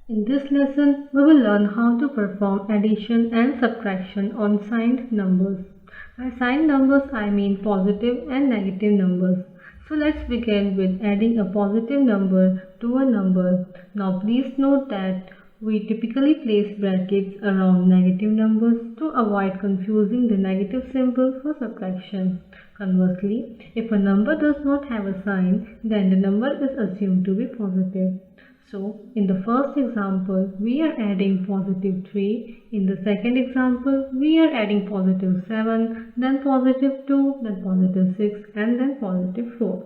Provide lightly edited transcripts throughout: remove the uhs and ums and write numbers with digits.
In this lesson, we will learn how to perform addition and subtraction on signed numbers. By signed numbers, I mean positive and negative numbers. So let's begin with adding a positive number to a number. Now please note that we typically place brackets around negative numbers to avoid confusing the negative symbol for subtraction. Conversely, if a number does not have a sign, then the number is assumed to be positive. So, in the first example, we are adding positive 3. In the second example, we are adding positive 7, then positive 2, then positive 6, and then positive 4.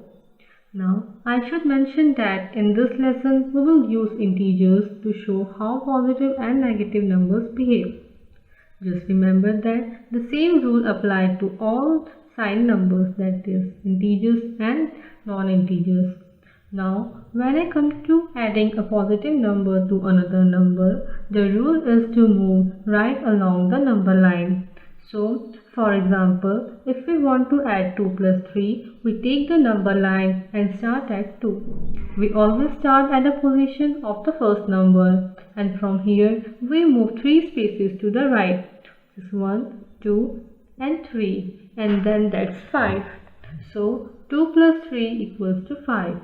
Now, I should mention that in this lesson, we will use integers to show how positive and negative numbers behave. Just remember that the same rule applies to all signed numbers, that is, integers and non-integers. Now, when I come to adding a positive number to another number, the rule is to move right along the number line. So, for example, if we want to add 2 plus 3, we take the number line and start at 2. We always start at the position of the first number, and from here we move 3 spaces to the right. This is 1, 2 and 3, and then that's 5. So, 2 plus 3 equals to 5.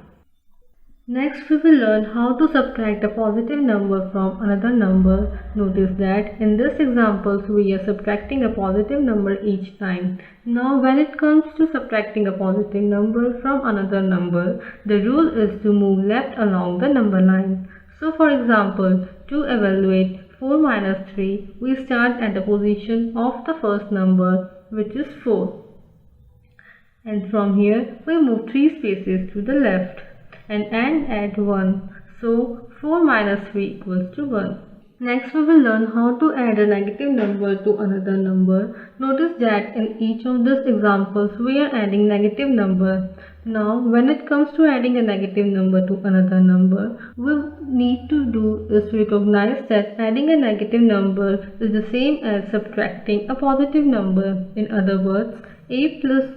Next, we will learn how to subtract a positive number from another number. Notice that in this example, we are subtracting a positive number each time. Now, when it comes to subtracting a positive number from another number, the rule is to move left along the number line. So, for example, to evaluate 4 minus 3, we start at the position of the first number, which is 4. And from here, we move 3 spaces to the left and end at 1. So 4 minus 3 equals to 1. Next, we will learn how to add a negative number to another number. Notice that in each of these examples, we are adding negative number. Now, when it comes to adding a negative number to another number, we need to do is recognize that adding a negative number is the same as subtracting a positive number. In other words, a plus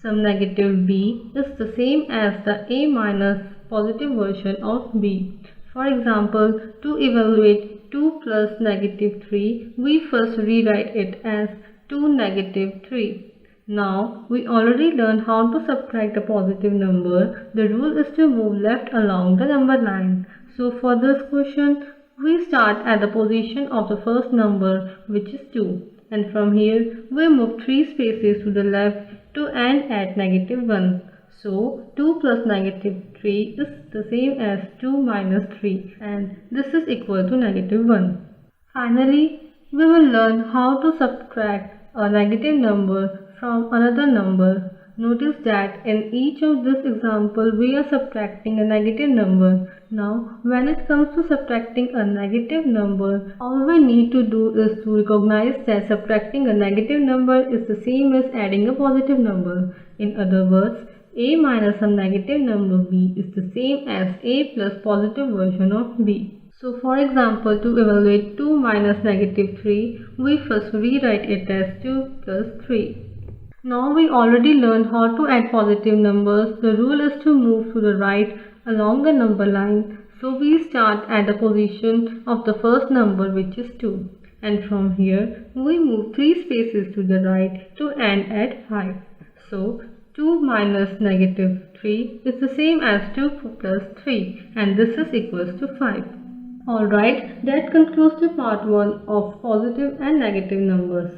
some negative b is the same as the a minus positive version of b. For example, to evaluate 2 plus negative 3, we first rewrite it as 2 negative 3. Now, we already learned how to subtract a positive number. The rule is to move left along the number line. So, for this question, we start at the position of the first number, which is 2. And from here, we move 3 spaces to the left to end at negative 1. So, 2 plus negative 3 is the same as 2 minus 3, and this is equal to negative 1. Finally, we will learn how to subtract a negative number from another number. Notice that in each of this example, we are subtracting a negative number. Now, when it comes to subtracting a negative number, all we need to do is to recognize that subtracting a negative number is the same as adding a positive number. In other words, a minus some negative number b is the same as a plus positive version of b. So, for example, to evaluate 2 minus negative 3, we first rewrite it as 2 plus 3. Now we already learned how to add positive numbers. The rule is to move to the right along the number line. So we start at the position of the first number, which is 2. And from here, we move 3 spaces to the right to end at 5. So 2 minus negative 3 is the same as 2 plus 3, and this is equals to 5. Alright, that concludes the part 1 of positive and negative numbers.